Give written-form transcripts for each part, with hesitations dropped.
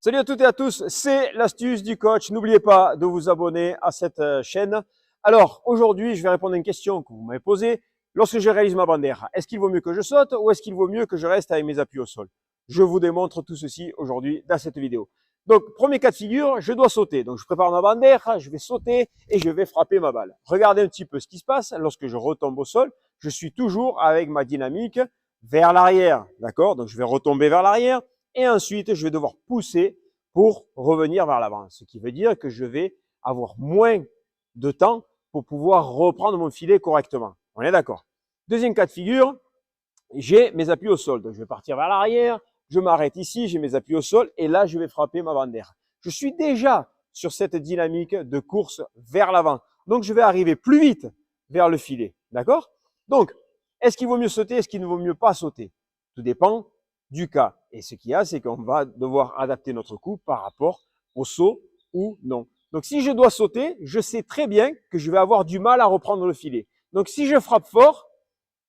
Salut à toutes et à tous, c'est l'astuce du coach. N'oubliez pas de vous abonner à cette chaîne. Alors, aujourd'hui, je vais répondre à une question que vous m'avez posée. Lorsque je réalise ma bandeja, est-ce qu'il vaut mieux que je saute ou est-ce qu'il vaut mieux que je reste avec mes appuis au sol? Je vous démontre tout ceci aujourd'hui dans cette vidéo. Donc, premier cas de figure, je dois sauter. Donc, je prépare ma bandeja, je vais sauter et je vais frapper ma balle. Regardez un petit peu ce qui se passe. Lorsque je retombe au sol, je suis toujours avec ma dynamique vers l'arrière. D'accord? Donc, je vais retomber vers l'arrière. Et ensuite, je vais devoir pousser pour revenir vers l'avant. Ce qui veut dire que je vais avoir moins de temps pour pouvoir reprendre mon filet correctement. On est d'accord? Deuxième cas de figure, j'ai mes appuis au sol. Donc, je vais partir vers l'arrière, je m'arrête ici, j'ai mes appuis au sol et là, je vais frapper ma bandeja. Je suis déjà sur cette dynamique de course vers l'avant. Donc, je vais arriver plus vite vers le filet. D'accord? Donc, est-ce qu'il vaut mieux sauter? Est-ce qu'il ne vaut mieux pas sauter? Tout dépend du cas. Et ce qu'il y a, c'est qu'on va devoir adapter notre coup par rapport au saut ou non. Donc, si je dois sauter, je sais très bien que je vais avoir du mal à reprendre le filet. Donc, si je frappe fort,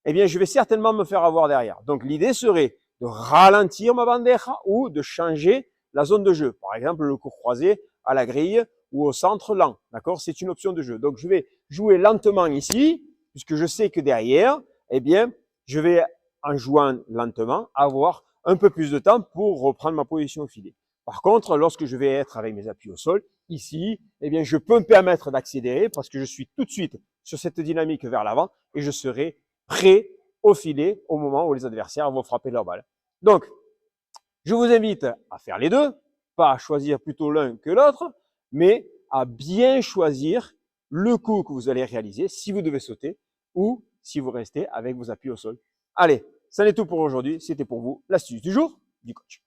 eh bien, je vais certainement me faire avoir derrière. Donc, l'idée serait de ralentir ma bandeja ou de changer la zone de jeu. Par exemple, le coup croisé à la grille ou au centre lent. D'accord? C'est une option de jeu. Donc, je vais jouer lentement ici, puisque je sais que derrière, eh bien, je vais, en jouant lentement, avoir un peu plus de temps pour reprendre ma position au filet. Par contre, lorsque je vais être avec mes appuis au sol, ici, eh bien, je peux me permettre d'accélérer parce que je suis tout de suite sur cette dynamique vers l'avant et je serai prêt au filet au moment où les adversaires vont frapper leur balle. Donc, je vous invite à faire les deux, pas à choisir plutôt l'un que l'autre, mais à bien choisir le coup que vous allez réaliser si vous devez sauter ou si vous restez avec vos appuis au sol. Allez, ça n'est tout pour aujourd'hui. C'était pour vous l'astuce du jour du coach.